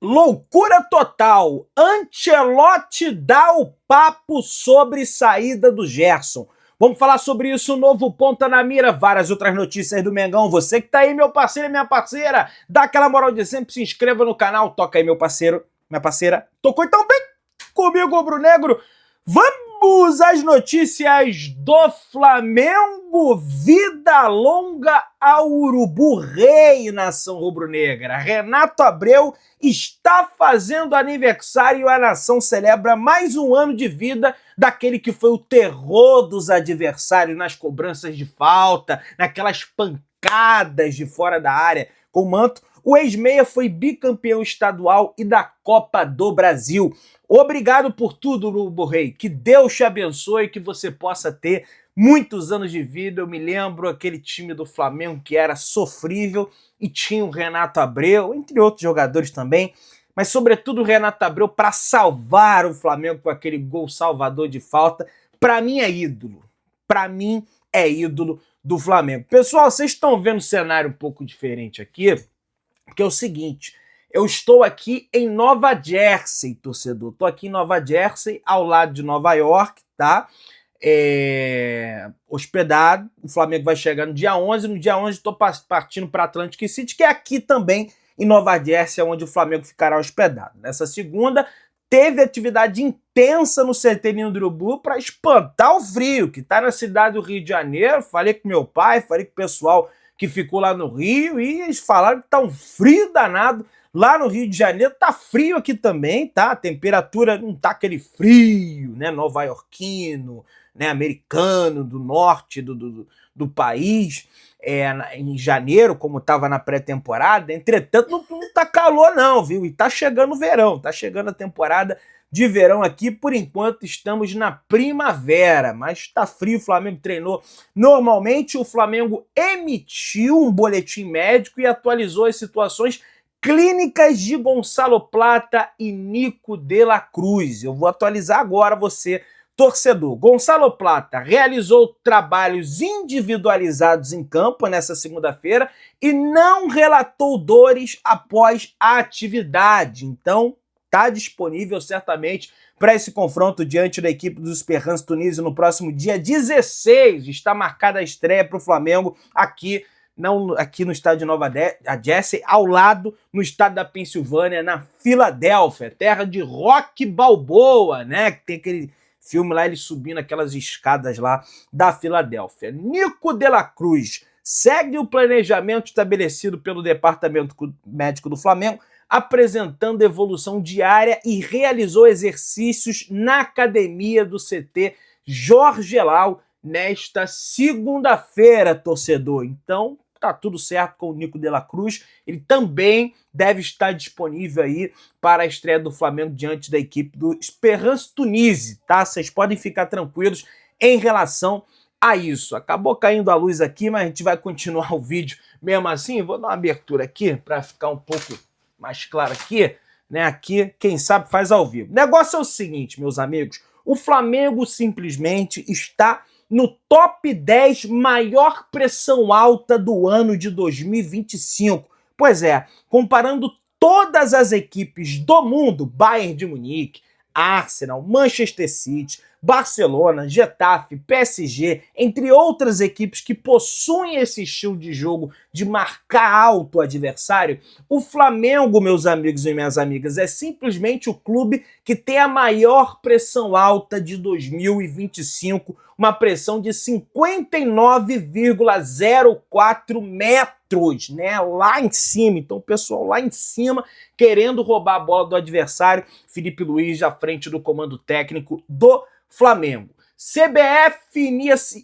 Loucura total. Ancelotti dá o papo sobre saída do Gerson. Vamos falar sobre isso, novo Ponta na Mira, várias outras notícias do Mengão. Você que tá aí, meu parceiro e minha parceira, dá aquela moral de sempre, se inscreva no canal, toca aí, meu parceiro, minha parceira. Tocou então bem comigo, Rubro Negro. Vamos às notícias do Flamengo. Vida longa ao Urubu Rei, nação rubro-negra. Renato Abreu está fazendo aniversário e a nação celebra mais um ano de vida daquele que foi o terror dos adversários nas cobranças de falta, naquelas pancadas de fora da área com o manto. O ex-meia foi bicampeão estadual e da Copa do Brasil. Obrigado por tudo, Urubu Rei. Que Deus te abençoe e que você possa ter muitos anos de vida. Eu me lembro aquele time do Flamengo que era sofrível e tinha o Renato Abreu, entre outros jogadores também, mas sobretudo o Renato Abreu para salvar o Flamengo com aquele gol salvador de falta. Para mim é ídolo. Para mim é ídolo do Flamengo. Pessoal, vocês estão vendo um cenário um pouco diferente aqui, porque é o seguinte, eu estou aqui em Nova Jersey, torcedor. Estou aqui em Nova Jersey, ao lado de Nova York, tá? Hospedado. O Flamengo vai chegar no dia 11. No dia 11 estou partindo para Atlantic City, que é aqui também em Nova Jersey, onde o Flamengo ficará hospedado. Nessa segunda, teve atividade intensa no CT Ninho do Urubu para espantar o frio, que está na cidade do Rio de Janeiro. Falei com meu pai, falei com o pessoal que ficou lá no Rio, e eles falaram que tá um frio danado lá no Rio de Janeiro. Tá frio aqui também, tá? A temperatura não tá aquele frio, né, nova-iorquino, né, americano, do norte do país, em janeiro, como tava na pré-temporada. Entretanto, não tá calor não, viu? E tá chegando o verão, tá chegando a temporada de verão aqui. Por enquanto estamos na primavera, mas tá frio. O Flamengo treinou normalmente. O Flamengo emitiu um boletim médico e atualizou as situações clínicas de Gonçalo Plata e Nico de la Cruz. Eu vou atualizar agora você, torcedor. Gonçalo Plata realizou trabalhos individualizados em campo nessa segunda-feira e não relatou dores após a atividade. Então, está disponível certamente para esse confronto diante da equipe do Esperance Tunísio no próximo dia 16. Está marcada a estreia para o Flamengo aqui no estádio de Nova Jersey, ao lado, no estado da Pensilvânia, na Filadélfia, terra de Rock Balboa, né? Que tem aquele filme lá, ele subindo aquelas escadas lá da Filadélfia. Nico de la Cruz segue o planejamento estabelecido pelo Departamento Médico do Flamengo, apresentando evolução diária e realizou exercícios na academia do CT Jorge Elal nesta segunda-feira, torcedor. Então, tá tudo certo com o Nico de la Cruz. Ele também deve estar disponível aí para a estreia do Flamengo diante da equipe do Esperance Tunísio, tá? Vocês podem ficar tranquilos em relação a isso. Acabou caindo a luz aqui, mas a gente vai continuar o vídeo mesmo assim. Vou dar uma abertura aqui para ficar um pouco mais claro aqui, né? Aqui, quem sabe faz ao vivo. O negócio é o seguinte, meus amigos, o Flamengo simplesmente está no top 10 maior pressão alta do ano de 2025. Pois é, comparando todas as equipes do mundo, Bayern de Munique, Arsenal, Manchester City, Barcelona, Getafe, PSG, entre outras equipes que possuem esse estilo de jogo de marcar alto o adversário, o Flamengo, meus amigos e minhas amigas, é simplesmente o clube que tem a maior pressão alta de 2025, uma pressão de 59,04 metros, né? Lá em cima. Então, o pessoal lá em cima querendo roubar a bola do adversário. Felipe Luiz à frente do comando técnico do Flamengo. CBF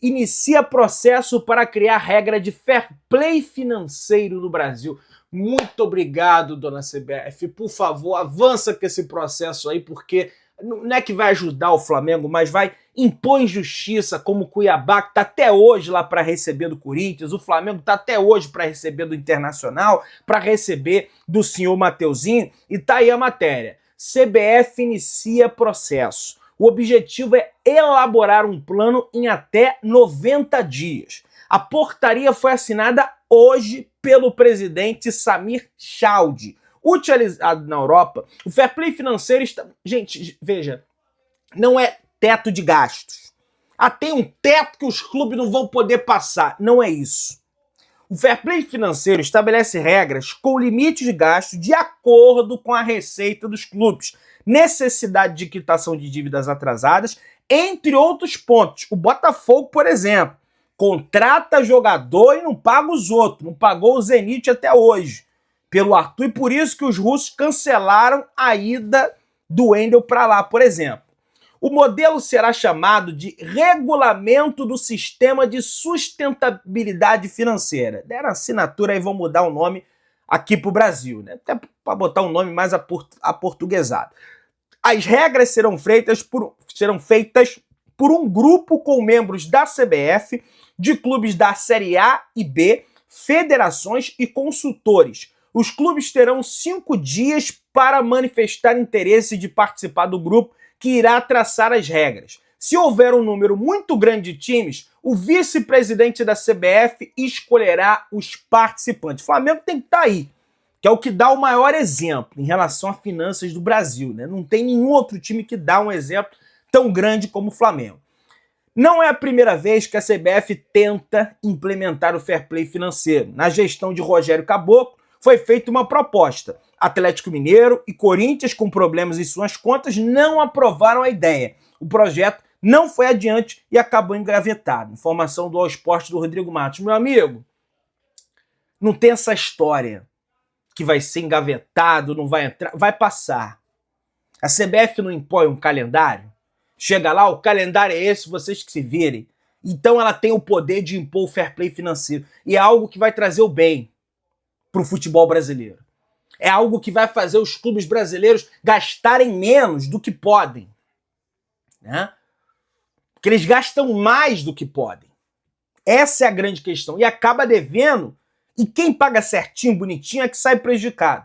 inicia processo para criar regra de fair play financeiro no Brasil. Muito obrigado, dona CBF. Por favor, avança com esse processo aí, porque não é que vai ajudar o Flamengo, mas vai impor injustiça, como o Cuiabá, que está até hoje lá para receber do Corinthians, o Flamengo está até hoje para receber do Internacional, para receber do senhor Mateuzinho, e tá aí a matéria. CBF inicia processo. O objetivo é elaborar um plano em até 90 dias. A portaria foi assinada hoje pelo presidente Samir Chaldé. utilizado na Europa, o fair play financeiro está... Gente, veja, não é teto de gastos. Tem um teto que os clubes não vão poder passar. Não é isso. O fair play financeiro estabelece regras com limite de gasto de acordo com a receita dos clubes, necessidade de quitação de dívidas atrasadas, entre outros pontos. O Botafogo, por exemplo, contrata jogador e não paga os outros. Não pagou o Zenit até hoje, pelo Arthur, e por isso que os russos cancelaram a ida do Wendel para lá, por exemplo. O modelo será chamado de Regulamento do Sistema de Sustentabilidade Financeira. Deram assinatura e vão mudar o nome aqui para o Brasil, né? Até para botar um nome mais aportuguesado. As regras serão feitas por um grupo com membros da CBF, de clubes da Série A e B, federações e consultores. Os clubes terão 5 dias para manifestar interesse de participar do grupo que irá traçar as regras. Se houver um número muito grande de times, o vice-presidente da CBF escolherá os participantes. O Flamengo tem que estar aí, que é o que dá o maior exemplo em relação a finanças do Brasil, né? Não tem nenhum outro time que dá um exemplo tão grande como o Flamengo. Não é a primeira vez que a CBF tenta implementar o fair play financeiro. Na gestão de Rogério Caboclo, foi feita uma proposta. Atlético Mineiro e Corinthians, com problemas em suas contas, não aprovaram a ideia. O projeto não foi adiante e acabou engavetado. Informação do All Sport do Rodrigo Matos. Meu amigo, não tem essa história que vai ser engavetado, não vai entrar, vai passar. A CBF não impõe um calendário? Chega lá, o calendário é esse, vocês que se virem. Então ela tem o poder de impor o fair play financeiro. E é algo que vai trazer o bem para o futebol brasileiro. É algo que vai fazer os clubes brasileiros gastarem menos do que podem, né? Porque eles gastam mais do que podem. Essa é a grande questão. E acaba devendo, e quem paga certinho, bonitinho, é que sai prejudicado.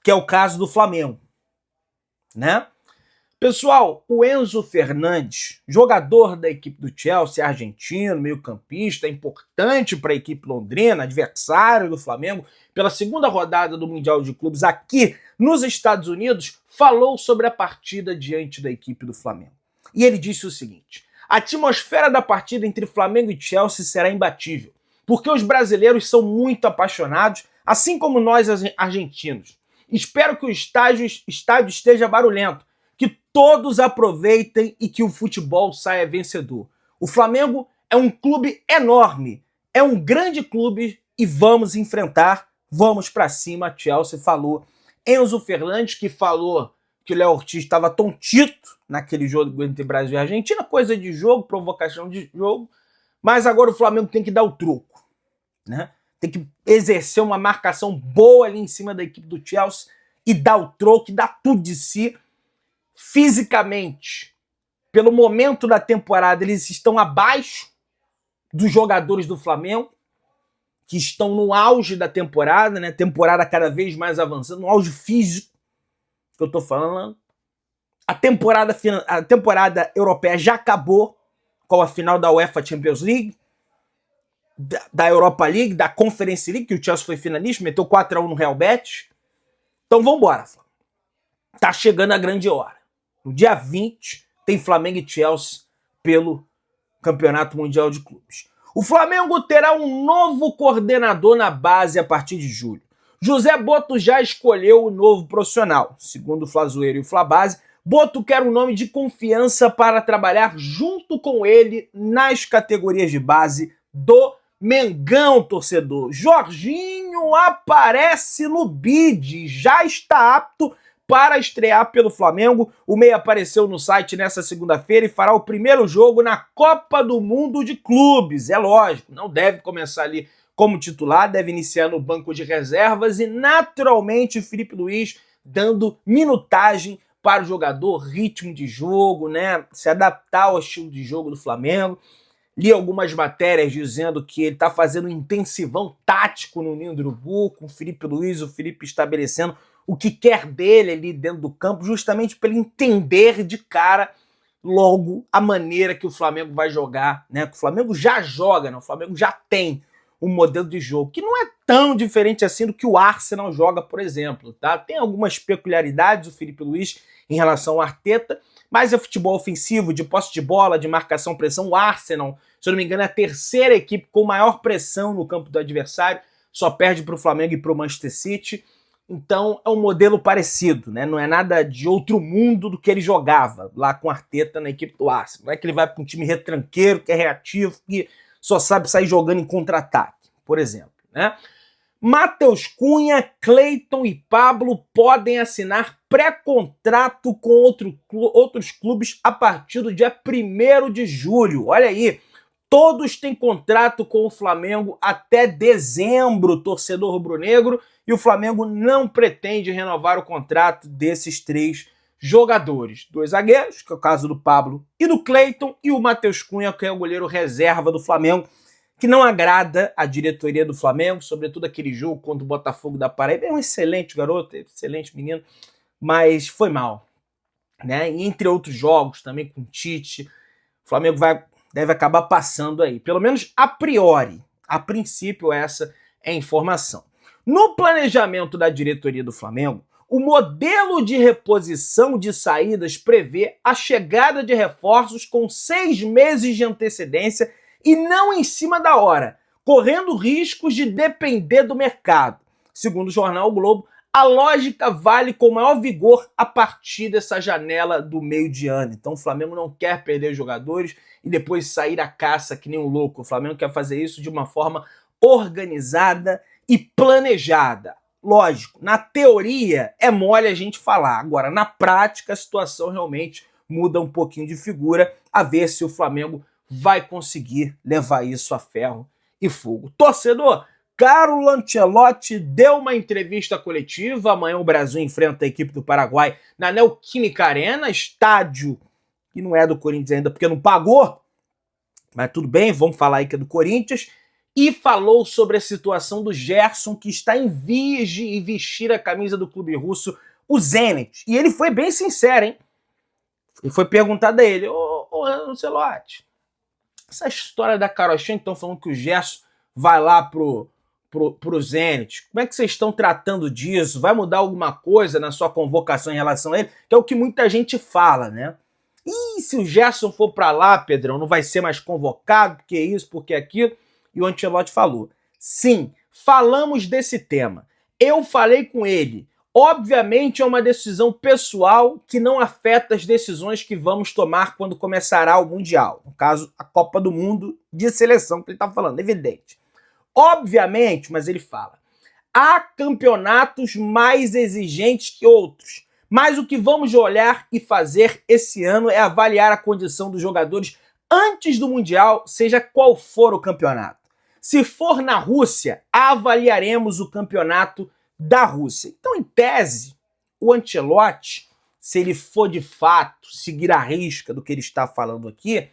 Que é o caso do Flamengo, né? Pessoal, o Enzo Fernandes, jogador da equipe do Chelsea, argentino, meio-campista, importante para a equipe londrina, adversário do Flamengo, pela segunda rodada do Mundial de Clubes aqui nos Estados Unidos, falou sobre a partida diante da equipe do Flamengo. E ele disse o seguinte: a atmosfera da partida entre Flamengo e Chelsea será imbatível, porque os brasileiros são muito apaixonados, assim como nós argentinos. Espero que o estádio esteja barulhento, que todos aproveitem e que o futebol saia vencedor. O Flamengo é um clube enorme, é um grande clube e vamos enfrentar, vamos pra cima, Chelsea falou. Enzo Fernandes, que falou que o Léo Ortiz estava tontito naquele jogo entre Brasil e Argentina, coisa de jogo, provocação de jogo, mas agora o Flamengo tem que dar o troco, né? Tem que exercer uma marcação boa ali em cima da equipe do Chelsea e dar o troco, dar tudo de si. Fisicamente, pelo momento da temporada, eles estão abaixo dos jogadores do Flamengo, que estão no auge da temporada, né? Temporada cada vez mais avançando, no auge físico que eu tô falando. A temporada europeia já acabou com a final da UEFA Champions League, da Europa League, da Conference League, que o Chelsea foi finalista, meteu 4-1 no Real Betis. Então vambora, Flamengo. Tá chegando a grande hora. No dia 20, tem Flamengo e Chelsea pelo Campeonato Mundial de Clubes. O Flamengo terá um novo coordenador na base a partir de julho. José Boto já escolheu o novo profissional. Segundo o Flazoeiro e o Flabase, Boto quer um nome de confiança para trabalhar junto com ele nas categorias de base do Mengão, torcedor. Jorginho aparece no bid, já está apto para estrear pelo Flamengo. O meia apareceu no site nessa segunda-feira e fará o primeiro jogo na Copa do Mundo de Clubes. É lógico, não deve começar ali como titular, deve iniciar no banco de reservas e, naturalmente, o Felipe Luiz dando minutagem para o jogador, ritmo de jogo, né? Se adaptar ao estilo de jogo do Flamengo. Li algumas matérias dizendo que ele está fazendo um intensivão tático no Ninho do Urubu, com o Felipe Luiz, o Felipe estabelecendo o que quer dele ali dentro do campo, justamente para ele entender de cara logo a maneira que o Flamengo vai jogar, né? Que o Flamengo já joga, né? O Flamengo já tem um modelo de jogo que não é tão diferente assim do que o Arsenal joga, por exemplo, tá? Tem algumas peculiaridades o Filipe Luís em relação ao Arteta, mas é futebol ofensivo, de posse de bola, de marcação-pressão. O Arsenal, se eu não me engano, é a terceira equipe com maior pressão no campo do adversário, só perde para o Flamengo e para o Manchester City. Então é um modelo parecido, né? Não é nada de outro mundo do que ele jogava lá com o Arteta na equipe do Arsenal. Não é que ele vai para um time retranqueiro, que é reativo, que só sabe sair jogando em contra-ataque, por exemplo, né? Matheus Cunha, Cleiton e Pablo podem assinar pré-contrato com outros clubes a partir do dia 1º de julho. Olha aí, todos têm contrato com o Flamengo até dezembro, torcedor rubro-negro, e o Flamengo não pretende renovar o contrato desses 3 jogadores. 2 zagueiros, que é o caso do Pablo e do Cleiton, e o Matheus Cunha, que é o goleiro reserva do Flamengo, que não agrada a diretoria do Flamengo, sobretudo aquele jogo contra o Botafogo da Paraíba. É um excelente garoto, excelente menino, mas foi mal, né? E entre outros jogos também com o Tite, o Flamengo deve acabar passando aí, pelo menos a priori. A princípio, essa é a informação. No planejamento da diretoria do Flamengo, o modelo de reposição de saídas prevê a chegada de reforços com 6 meses de antecedência e não em cima da hora, correndo riscos de depender do mercado. Segundo o jornal o Globo, a lógica vale com maior vigor a partir dessa janela do meio de ano. Então o Flamengo não quer perder jogadores e depois sair à caça que nem um louco. O Flamengo quer fazer isso de uma forma organizada e planejada. Lógico, na teoria é mole a gente falar. Agora, na prática, a situação realmente muda um pouquinho de figura, a ver se o Flamengo vai conseguir levar isso a ferro e fogo. Torcedor, Carlo Ancelotti deu uma entrevista coletiva. Amanhã o Brasil enfrenta a equipe do Paraguai na Neoquímica Arena, estádio que não é do Corinthians ainda porque não pagou, mas tudo bem, vamos falar aí que é do Corinthians. E falou sobre a situação do Gerson, que está em vias de vestir a camisa do clube russo, o Zenit. E ele foi bem sincero, hein? E foi perguntado a ele, ô Ancelotti, essa história da carochinha, então, falando que o Gerson vai lá pro Zenit, como é que vocês estão tratando disso? Vai mudar alguma coisa na sua convocação em relação a ele? Que é o que muita gente fala, né? E se o Gerson for para lá, Pedrão, não vai ser mais convocado, porque isso, porque aquilo? E o Ancelotti falou, sim, falamos desse tema. Eu falei com ele. Obviamente é uma decisão pessoal que não afeta as decisões que vamos tomar quando começará o Mundial. No caso, a Copa do Mundo de seleção que ele está falando, evidente. Obviamente, mas ele fala, há campeonatos mais exigentes que outros, mas o que vamos olhar e fazer esse ano é avaliar a condição dos jogadores antes do Mundial, seja qual for o campeonato. Se for na Rússia, avaliaremos o campeonato da Rússia. Então, em tese, o Ancelotti, se ele for de fato seguir a risca do que ele está falando aqui,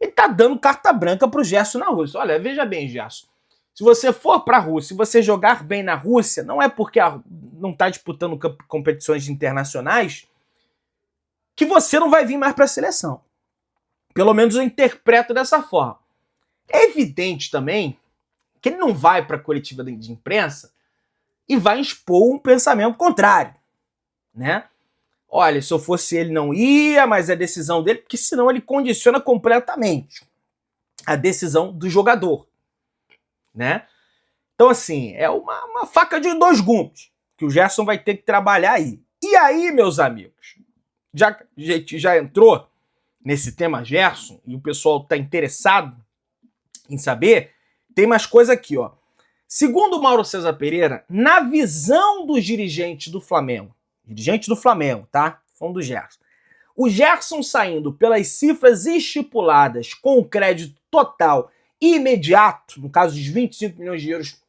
ele está dando carta branca para o Gerson na Rússia. Olha, veja bem, Gerson, se você for para a Rússia, se você jogar bem na Rússia, não é porque não está disputando competições internacionais que você não vai vir mais para a seleção. Pelo menos eu interpreto dessa forma. É evidente também que ele não vai para a coletiva de imprensa e vai expor um pensamento contrário, né? Olha, se eu fosse ele não ia, mas é decisão dele, porque senão ele condiciona completamente a decisão do jogador, né? Então, assim, é uma faca de 2 gumes que o Gerson vai ter que trabalhar aí. E aí, meus amigos, já que a gente já entrou nesse tema Gerson e o pessoal está interessado em saber, tem mais coisa aqui, ó. Segundo o Mauro César Pereira, na visão dos dirigentes do Flamengo, tá? Falando do Gerson. O Gerson saindo pelas cifras estipuladas com o crédito total e imediato, no caso dos 25 milhões de euros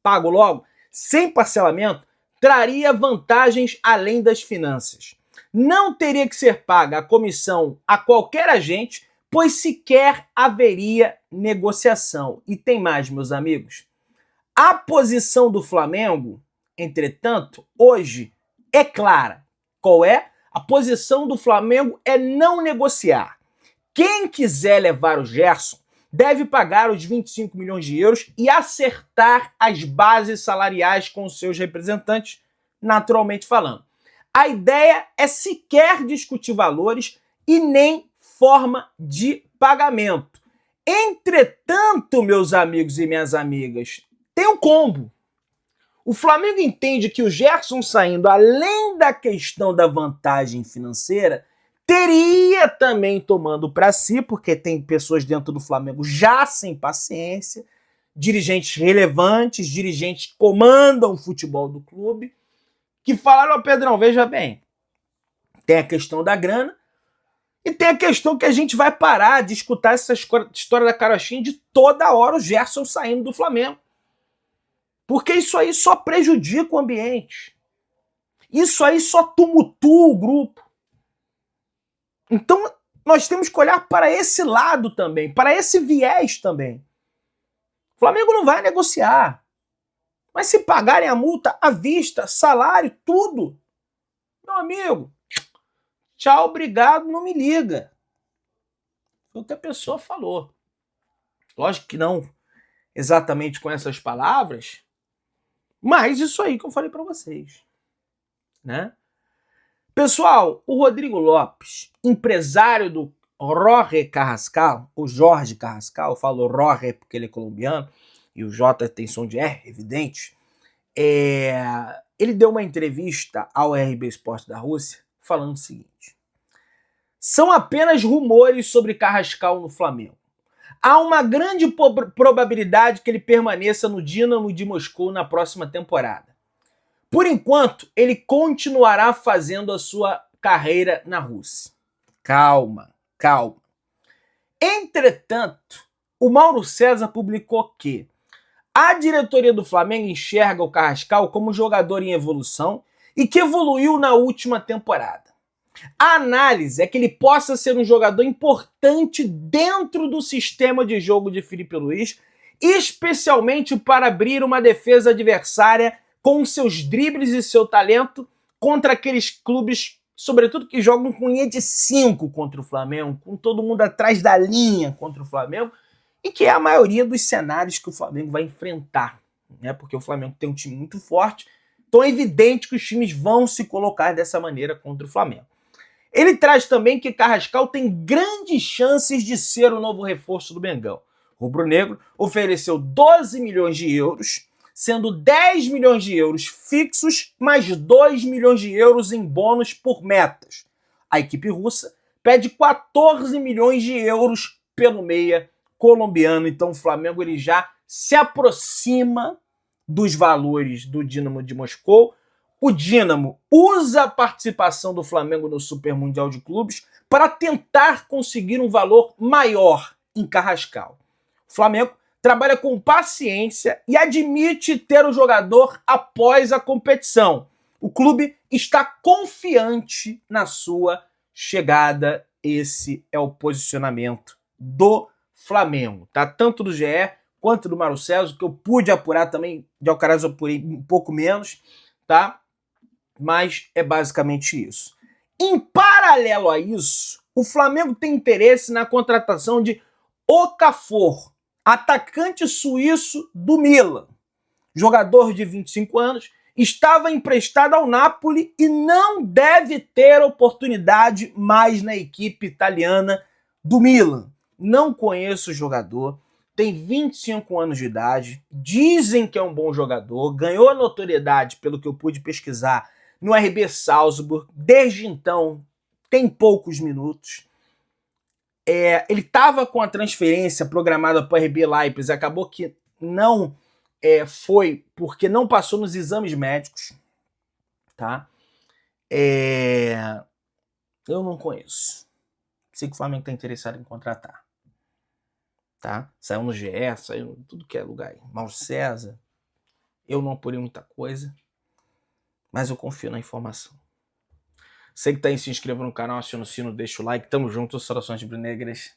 pago logo, sem parcelamento, traria vantagens além das finanças. Não teria que ser paga a comissão a qualquer agente, pois sequer haveria negociação. E tem mais, meus amigos. A posição do Flamengo, entretanto, hoje é clara. Qual é? A posição do Flamengo é não negociar. Quem quiser levar o Gerson deve pagar os 25 milhões de euros e acertar as bases salariais com os seus representantes, naturalmente falando. A ideia é sequer discutir valores e nem forma de pagamento. Entretanto, meus amigos e minhas amigas, tem um combo. O Flamengo entende que o Gerson saindo, além da questão da vantagem financeira, teria também tomando para si, porque tem pessoas dentro do Flamengo já sem paciência, dirigentes relevantes, dirigentes que comandam o futebol do clube, que falaram, ó, Pedrão, veja bem, tem a questão da grana e tem a questão que a gente vai parar de escutar essa história da carochinha de toda hora o Gerson saindo do Flamengo. Porque isso aí só prejudica o ambiente. Isso aí só tumultua o grupo. Então, nós temos que olhar para esse lado também, para esse viés também. O Flamengo não vai negociar. Mas se pagarem a multa à vista, salário, tudo, meu amigo, tchau, obrigado, não me liga. Foi o que a pessoa falou. Lógico que não exatamente com essas palavras, mas isso aí que eu falei para vocês, né? Pessoal, o Rodrigo Lopes, empresário do Jorge Carrascal, o Jorge Carrascal, eu falo Jorge porque ele é colombiano, e o J tem som de R, evidente, ele deu uma entrevista ao RB Sport da Rússia falando o seguinte: são apenas rumores sobre Carrascal no Flamengo. Há uma grande probabilidade que ele permaneça no Dinamo de Moscou na próxima temporada. Por enquanto, ele continuará fazendo a sua carreira na Rússia. Calma, calma. Entretanto, o Mauro César publicou que a diretoria do Flamengo enxerga o Carrascal como jogador em evolução e que evoluiu na última temporada. A análise é que ele possa ser um jogador importante dentro do sistema de jogo de Felipe Luiz, especialmente para abrir uma defesa adversária com seus dribles e seu talento contra aqueles clubes, sobretudo que jogam com linha de 5 contra o Flamengo, com todo mundo atrás da linha contra o Flamengo, e que é a maioria dos cenários que o Flamengo vai enfrentar, né? Porque o Flamengo tem um time muito forte, então é evidente que os times vão se colocar dessa maneira contra o Flamengo. Ele traz também que Carrascal tem grandes chances de ser o novo reforço do Mengão. O rubro-negro ofereceu 12 milhões de euros, sendo 10 milhões de euros fixos, mais 2 milhões de euros em bônus por metas. A equipe russa pede 14 milhões de euros pelo meia colombiano. Então o Flamengo ele já se aproxima dos valores do Dinamo de Moscou. O Dinamo usa a participação do Flamengo no Super Mundial de Clubes para tentar conseguir um valor maior em Carrascal. O Flamengo trabalha com paciência e admite ter o jogador após a competição. O clube está confiante na sua chegada. Esse é o posicionamento do Flamengo, tá? Tanto do GE quanto do Mauro César, que eu pude apurar também, de Alcaraz eu apurei um pouco menos, tá? Mas é basicamente isso. Em paralelo a isso, o Flamengo tem interesse na contratação de Okafor, atacante suíço do Milan. Jogador de 25 anos, estava emprestado ao Napoli e não deve ter oportunidade mais na equipe italiana do Milan. Não conheço o jogador, tem 25 anos de idade, dizem que é um bom jogador, ganhou notoriedade pelo que eu pude pesquisar no RB Salzburg, desde então tem poucos minutos. Ele estava com a transferência programada para o RB Leipzig, acabou que não foi, porque não passou nos exames médicos, tá? Eu não conheço. Sei que o Flamengo está interessado em contratar, tá? Saiu no GE, saiu em tudo que é lugar aí. Mauro César, eu não apurei muita coisa, mas eu confio na informação. Você que tá aí, se inscreva no canal, aciona o sino, deixa o like. Tamo junto, saudações rubro-negras.